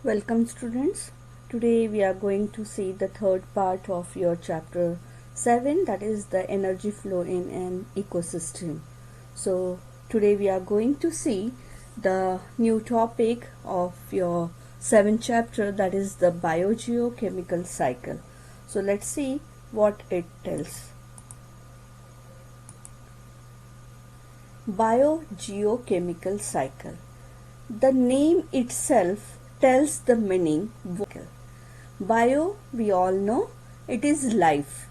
Welcome students. Today we are going to see the third part of your chapter 7, that is the energy flow in an ecosystem. So today we are going to see the new topic of your 7th chapter, that is the biogeochemical cycle. So let's see what it tells. Biogeochemical cycle. The name itself tells the meaning. Bio, we all know, it is life.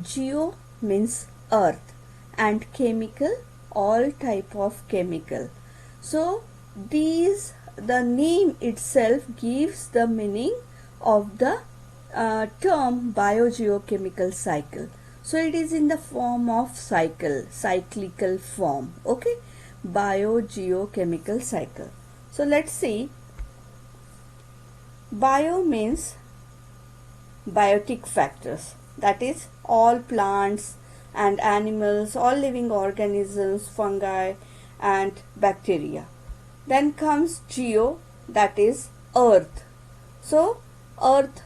Geo means earth, and chemical, all type of chemical. So the name itself gives the meaning of the term biogeochemical cycle. So it is in the form of cyclical form. Okay, biogeochemical cycle. So let's see. Bio means biotic factors, that is all plants and animals, all living organisms, fungi and bacteria. Then comes geo, that is earth. So earth,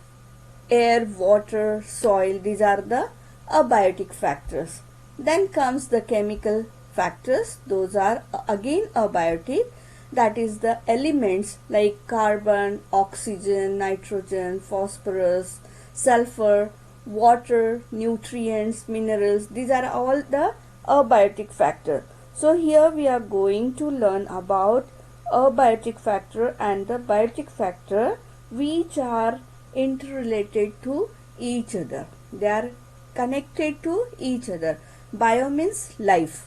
air, water, soil, these are the abiotic factors. Then comes the chemical factors, those are again abiotic, that is the elements like carbon, oxygen, nitrogen, phosphorus, sulfur, water, nutrients, minerals. These are all the abiotic factor. So here we are going to learn about abiotic factor and the biotic factor, which are interrelated to each other. They are connected to each other. Bio means life,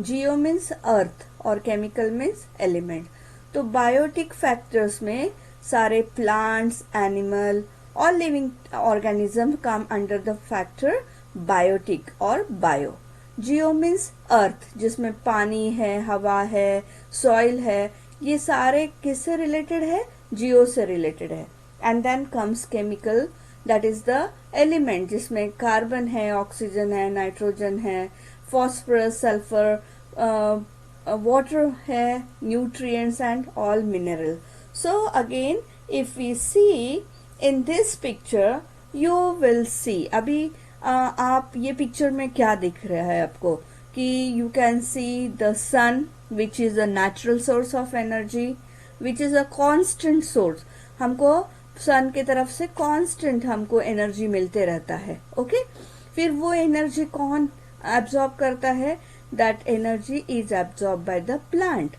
geo means earth और chemical means element. तो biotic factors में सारे plants, animal और living organism come under the factor biotic और bio. Geo means earth, जिसमें पानी है, हवा है, सॉइल है, ये सारे किससे रिलेटेड है? जियो से रिलेटेड है. And then comes chemical, that is the element, जिसमें कार्बन है, ऑक्सीजन है, नाइट्रोजन है, फॉस्फोरस, सल्फर, water है, nutrients and all mineral. So again if we see in this picture, you will see, अभी आप ये पिक्चर में क्या दिख रहा है आपको कि you can see the sun, which is a natural source of energy, which is a constant source. हमको सन की तरफ से constant हमको एनर्जी मिलते रहता है. ओके, फिर वो एनर्जी कौन एब्जॉर्ब करता है? That energy is absorbed by the plant.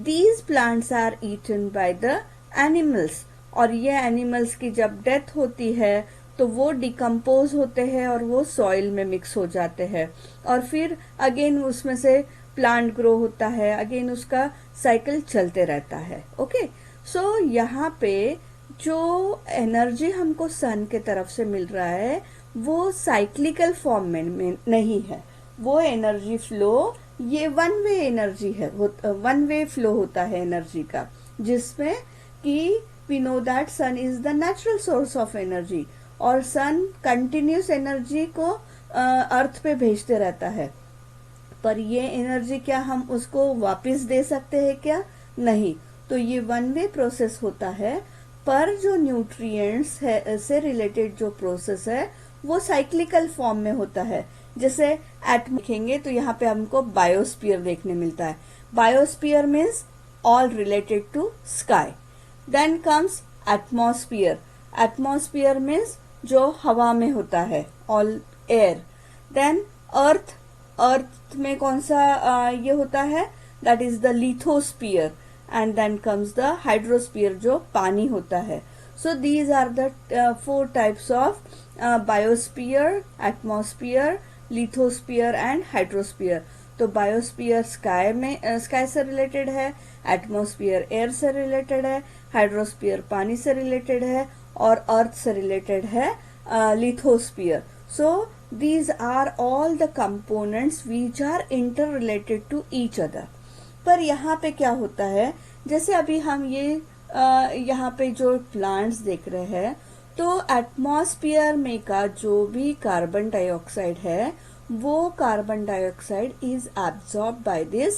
These plants are eaten by the animals. और ये एनिमल्स की जब डेथ होती है तो वो डिकम्पोज होते हैं और वो सॉइल में मिक्स हो जाते हैं और फिर अगेन उसमें से प्लांट ग्रो होता है, अगेन उसका साइकिल चलते रहता है. ओके, सो यहाँ पे जो एनर्जी हमको सन के तरफ से मिल रहा है वो साइक्लिकल फॉर्म में नहीं है. वो एनर्जी फ्लो, ये वन वे एनर्जी है, वन वे फ्लो होता है एनर्जी का, जिसमें कि we know that sun is the natural source of energy और सन कंटिन्यूस एनर्जी को अर्थ पे भेजते रहता है. पर ये एनर्जी क्या हम उसको वापस दे सकते हैं क्या? नहीं. तो ये वन वे प्रोसेस होता है. पर जो न्यूट्रिएंट्स है से रिलेटेड जो प्रोसेस है वो साइक्लिकल फॉर्म में होता है. जैसे एटम देखेंगे तो यहाँ पे हमको बायोस्फीयर देखने मिलता है. Biosphere means all related to sky. Then comes atmosphere. Atmosphere means जो हवा में होता है, all air. Then earth. Earth में कौन सा ये होता है? That is the lithosphere. And then comes the hydrosphere, जो पानी होता है. So these are the 4 types of biosphere, atmosphere, lithosphere and hydrosphere. तो बायोस्फीयर स्काई से रिलेटेड है, एटमॉस्फियर एयर से रिलेटेड है, हाइड्रोस्फीयर पानी से रिलेटेड है और अर्थ से रिलेटेड है lithosphere. So these are all the components which are interrelated to each other. पर यहाँ पे क्या होता है, जैसे अभी हम ये यहाँ पे जो प्लांट्स देख रहे हैं, तो एटमॉस्फेयर में का जो भी कार्बन डाइऑक्साइड है वो carbon dioxide is absorb by this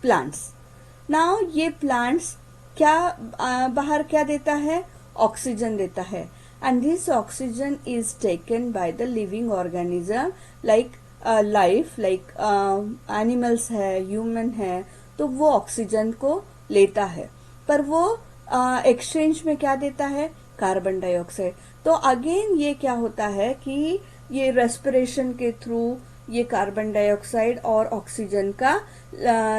plants. Now ये प्लांट्स क्या बाहर क्या देता है? ऑक्सीजन देता है, and this oxygen is taken by the living organism like life, like animals है, human है, तो वो ऑक्सीजन को लेता है, पर वो एक्सचेंज में क्या देता है, कार्बन डाइऑक्साइड। तो अगेन ये क्या होता है कि ये रेस्पिरेशन के थ्रू ये कार्बन डाइऑक्साइड और ऑक्सीजन का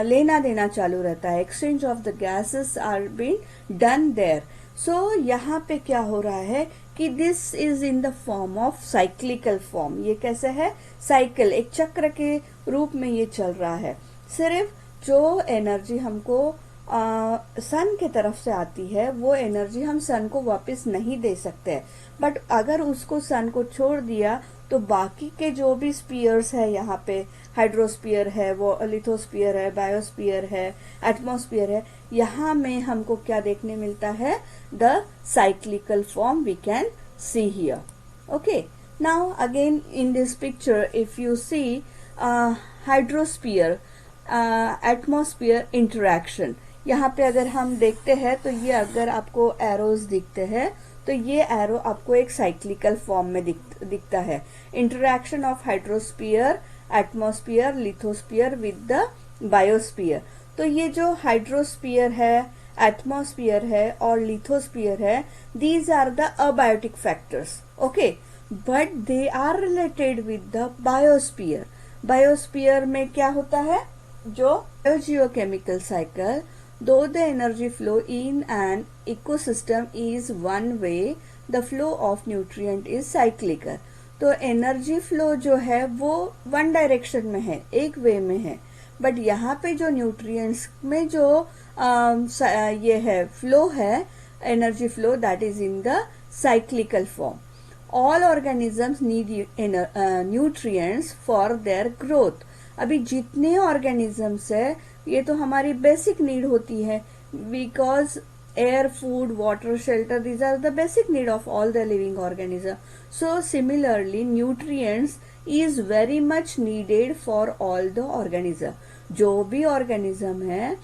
लेना देना चालू रहता है, exchange of the gases are been done there. So यहाँ पे क्या हो रहा है कि this is in the form of cyclical form. ये कैसे है, साइकिल, एक चक्र के रूप में ये चल रहा है। सिर्फ जो एनर्जी हमको सन के तरफ से आती है वो एनर्जी हम सन को वापस नहीं दे सकते, बट अगर उसको सन को छोड़ दिया तो बाकी के जो भी स्पीयर्स है, यहाँ पे हाइड्रोस्फीयर है, वो लिथोस्फीयर है, बायोस्फीयर है, एटमॉस्फेयर है, यहाँ में हमको क्या देखने मिलता है, the cyclical form we can see here. Okay, now again in this picture if you see hydrosphere atmosphere interaction, यहाँ पे अगर हम देखते हैं तो ये अगर आपको एरोज दिखते हैं तो ये एरो आपको एक साइक्लिकल फॉर्म में दिखता है। Interaction of hydrosphere, atmosphere, lithosphere with the biosphere. तो ये जो हाइड्रोस्फीयर है, एटमॉस्फेयर है और लिथोस्फीयर है, these are the abiotic factors, okay, but they are related with the biosphere. Biosphere में क्या होता है, जो biogeochemical cycle, though the energy flow in an ecosystem is one way, the flow of nutrient is cyclical। तो energy flow जो है वो one direction में है, एक वे में है, बट यहाँ पे जो न्यूट्रिएंट्स में जो ये है फ्लो है, energy flow, that is in the cyclical form. All organisms need nutrients for their growth. अभी जितने ऑर्गेनिजम्स है ये तो हमारी बेसिक नीड होती है, because air, food, water, shelter, these are the basic need of all the living organism. So similarly nutrients is very much needed for all the organism. जो भी ऑर्गेनिज्म है,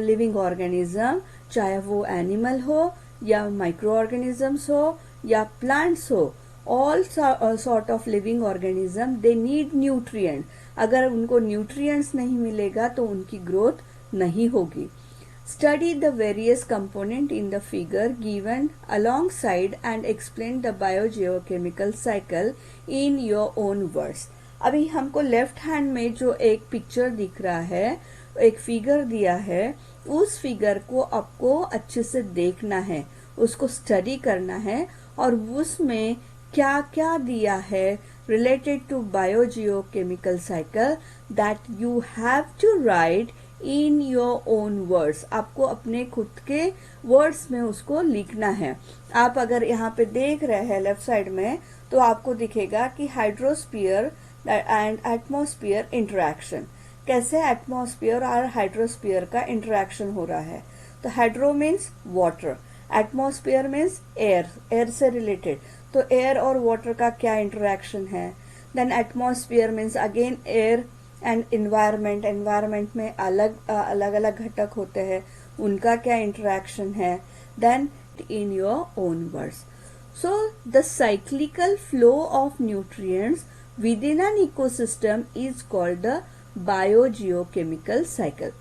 लिविंग ऑर्गेनिज्म, चाहे वो animal हो या micro organisms हो या plants हो, all sort of living organism they need nutrient. अगर उनको न्यूट्रिएंट्स नहीं मिलेगा तो उनकी ग्रोथ नहीं होगी। Study the various component in the figure given alongside and explain the biogeochemical cycle in your own words. अभी हमको लेफ्ट हैंड में जो एक पिक्चर दिख रहा है, एक फिगर दिया है, उस फिगर को आपको अच्छे से देखना है, उसको स्टडी करना है और उसमें क्या क्या दिया है related to biogeochemical cycle that you have to write in your own words। आपको अपने खुद के वर्ड्स में उसको लिखना है। आप अगर यहाँ पे देख रहे हैं लेफ्ट साइड में तो आपको दिखेगा कि हाइड्रोस्फीयर एंड एटमॉस्फेयर इंटरैक्शन, कैसे एटमॉस्फेयर और हाइड्रोस्फीयर का इंटरैक्शन हो रहा है। तो hydro means water, atmosphere means air, air से रिलेटेड, तो एयर और वाटर का क्या इंटरैक्शन है। Then atmosphere means again air and environment, environment में अलग अलग घटक होते हैं, उनका क्या इंटरैक्शन है। Then in your own words, so the cyclical flow of nutrients within an ecosystem is called the biogeochemical cycle.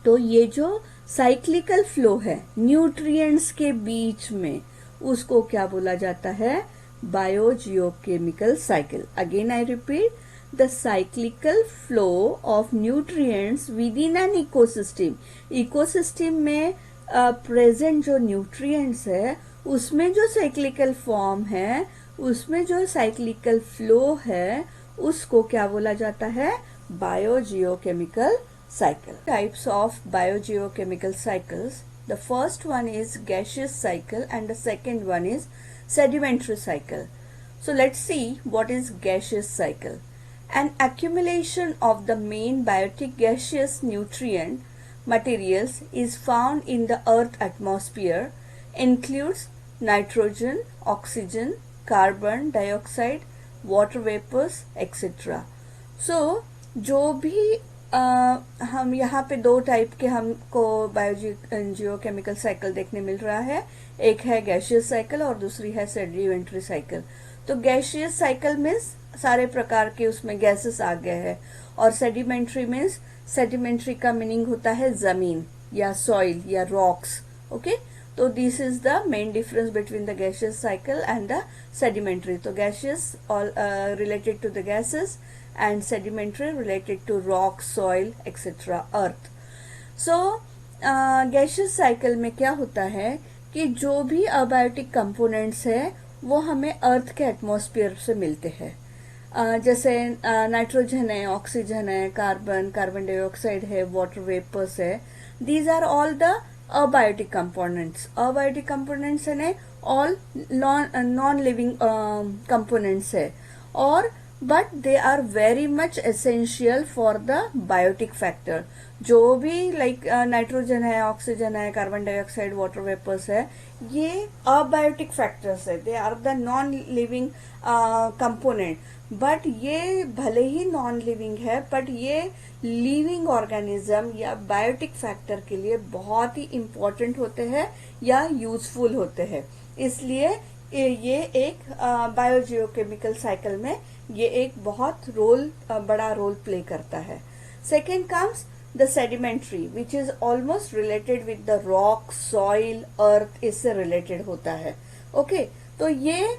तो ये जो साइक्लिकल फ्लो है न्यूट्रिएंट्स के बीच में, उसको क्या बोला जाता है, biogeochemical cycle. Again I repeat, the cyclical flow of nutrients within an ecosystem. Ecosystem में प्रेजेंट जो न्यूट्रिएंट्स है उसमें जो साइक्लिकल फॉर्म है, उसमें जो साइक्लिकल फ्लो है, उसको क्या बोला जाता है, biogeochemical cycle। Types of biogeochemical cycles. The first one is gaseous cycle and the second one is sedimentary cycle. So let's see what is gaseous cycle. An accumulation of the main biotic gaseous nutrient materials is found in the earth atmosphere, includes nitrogen, oxygen, carbon dioxide, water vapors, etc. So जो भी हम यहाँ पे दो type के हमको geochemical cycle देखने मिल रहा है। एक है गैशियस साइकिल और दूसरी है सेडिमेंट्री साइकिल। तो गैशियस साइकिल मीन्स सारे प्रकार के उसमें गैसेस आ गए हैं, और सेडिमेंट्री मीन्स, सेडिमेंट्री का मीनिंग होता है जमीन या सॉइल या रॉक्स। ओके, तो this is the main difference between the gaseous cycle and the sedimentary. तो gaseous all related to the gases and sedimentary related to rock, soil, etc. earth. So gaseous cycle में क्या होता है कि जो भी abiotic components है वो हमें अर्थ के एटमॉस्फेयर से मिलते हैं। जैसे नाइट्रोजन है, ऑक्सीजन है, कार्बन डाइऑक्साइड है, वाटर वेपर्स है, these are all the abiotic components. Abiotic components है ऑल नॉन लिविंग कंपोनेंट्स है, और but they are very much essential for the biotic factor. जो भी लाइक नाइट्रोजन है, ऑक्सीजन है, कार्बन डाइऑक्साइड, वाटर वेपर्स है, ये अबायोटिक फैक्टर्स है, they are the non living component. But ये भले ही नॉन लिविंग है, बट ये लिविंग ऑर्गेनिज्म या बायोटिक फैक्टर के लिए बहुत ही इंपॉर्टेंट होते हैं या यूजफुल होते हैं। इसलिए ये एक बायोजियोकेमिकल साइकिल में ये एक बहुत बड़ा रोल प्ले करता है। Second comes the sedimentary, which is almost related with the rock, soil, earth, इससे रिलेटेड होता है। ओके, तो ये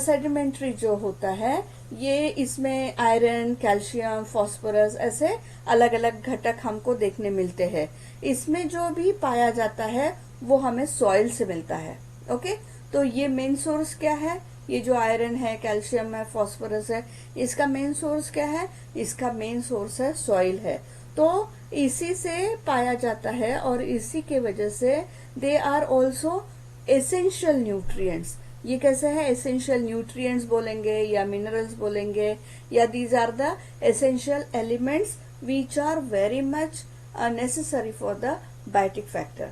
सेडिमेंट्री जो होता है, ये इसमें आयरन, कैल्शियम, फास्फोरस ऐसे अलग अलग घटक हमको देखने मिलते हैं। इसमें जो भी पाया जाता है वो हमें सॉइल से मिलता है। ओके, तो ये मेन सोर्स क्या है? ये जो आयरन है, कैल्शियम है, फास्फोरस है, इसका मेन सोर्स क्या है? इसका मेन सोर्स है सॉइल है। तो इसी से पाया जाता है और इसी के वजह से they are also essential nutrients. ये कैसे है? एसेंशियल न्यूट्रिएंट्स बोलेंगे या मिनरल्स बोलेंगे, या these are the essential elements which are very much necessary for the biotic factor.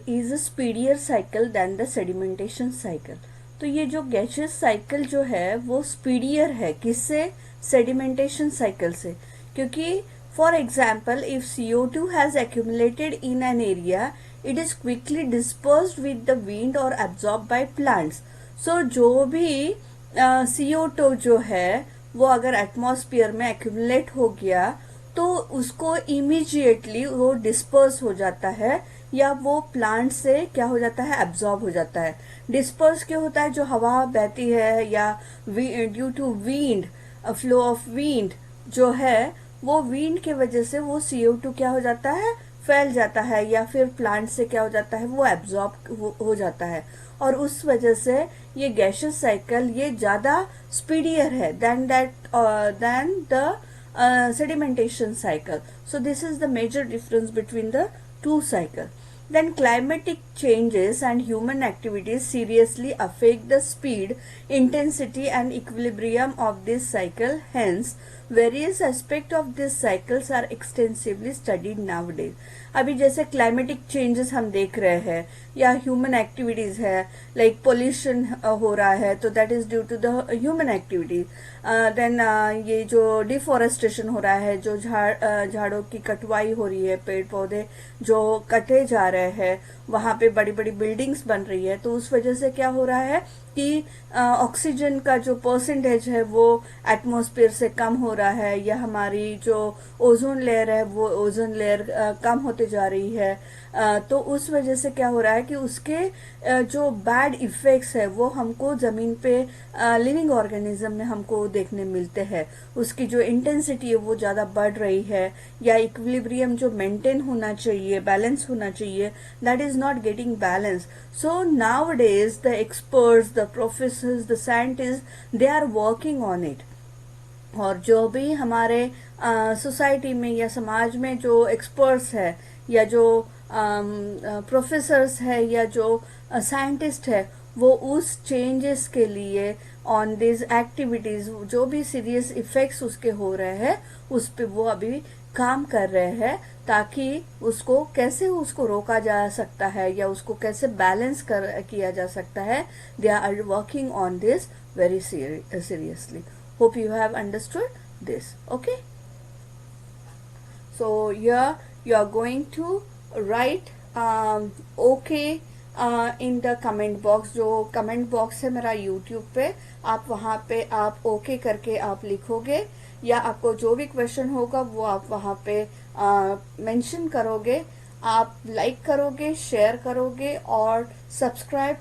Is a speedier cycle than the sedimentation cycle. तो ये जो गैसियस साइकिल जो है वो स्पीडियर है, किससे? सेडिमेंटेशन साइकिल से। क्योंकि for example if CO2 has accumulated in an area, it is quickly dispersed with the wind or absorbed by plants. So जो भी CO2 जो है वो अगर एटमॉस्फेयर में एक्यूमुलेट हो गया तो उसको इमीडिएटली वो डिस्पर्स हो जाता है, या वो प्लांट से क्या हो जाता है? एब्जॉर्ब हो जाता है। डिस्पर्स क्यों होता है? जो हवा बहती है या due to wind, flow of wind जो है, वो विंड के वजह से वो CO2 क्या हो जाता है? फैल जाता है, या फिर प्लांट से क्या हो जाता है? वो एब्जॉर्ब हो जाता है। और उस वजह से ये गैसियस साइकिल ये ज्यादा स्पीडियर है than the sedimentation cycle. So this is the major difference between the two cycles. Then climatic changes and human activities seriously affect the speed, intensity and equilibrium of this cycle. Hence, various aspects of these cycles are extensively studied nowadays. अभी जैसे climatic changes हम देख रहे हैं या human activities है, like pollution हो रहा है, तो that is due to the human activities. Then ये जो डिफॉरेस्टेशन हो रहा है, जो झाड़ों की कटवाई हो रही है, पेड़ पौधे जो कटे जा रहे हैं, वहां पे बड़ी बड़ी बिल्डिंग्स बन रही है, तो उस वजह से क्या हो रहा है कि ऑक्सीजन का जो परसेंटेज है वो एटमॉस्फेयर से कम हो रहा है, या हमारी जो ओजोन लेयर है वो ओजोन लेयर कम होते जा रही है। तो उस वजह से क्या हो रहा है कि उसके जो बैड इफेक्ट्स है वो हमको जमीन पे लिविंग ऑर्गेनिज्म में हमको देखने मिलते हैं। उसकी जो इंटेंसिटी है वो ज्यादा बढ़ रही है, या इक्विलिब्रियम जो मेंटेन होना चाहिए, बैलेंस होना चाहिए, that is not getting balance. So nowadays the experts, the professors, the scientist, they are working on it. और जो भी हमारे सोसाइटी में या समाज में जो एक्सपर्ट्स है, या जो प्रोफेसर्स है, या जो साइंटिस्ट है, वो उस चेंजेस के लिए ऑन दिस एक्टिविटीज, जो भी सीरियस इफेक्ट्स उसके हो रहे हैं, उस पे वो अभी काम कर रहे हैं, ताकि उसको कैसे उसको रोका जा सकता है या उसको कैसे बैलेंस किया जा सकता है। They are working on this very seriously. Hope you have understood this. Okay. So here you are going to write okay in the comment box. जो कमेंट बॉक्स है मेरा यूट्यूब पे, आप वहाँ पे आप ओके करके आप लिखोगे, या आपको जो भी क्वेश्चन होगा वो आप वहाँ पे मेंशन करोगे. आप लाइक करोगे, शेयर करोगे और सब्सक्राइब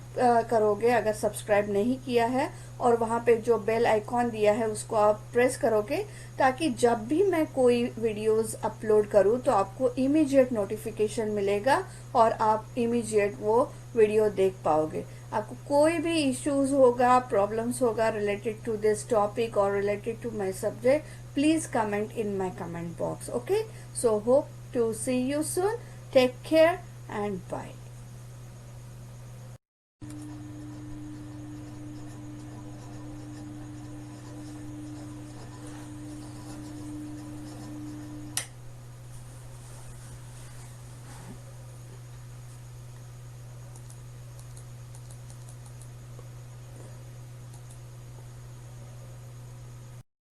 करोगे अगर सब्सक्राइब नहीं किया है, और वहाँ पे जो बेल आइकॉन दिया है उसको आप प्रेस करोगे, ताकि जब भी मैं कोई वीडियोस अपलोड करूँ तो आपको इमीडिएट नोटिफिकेशन मिलेगा और आप इमीडिएट वो वीडियो देख पाओगे. आपको कोई भी इश्यूज होगा, प्रॉब्लम्स होगा रिलेटेड टू दिस टॉपिक और related to my subject, please comment in my comment box. Okay, so hope to see you soon. Take care and bye.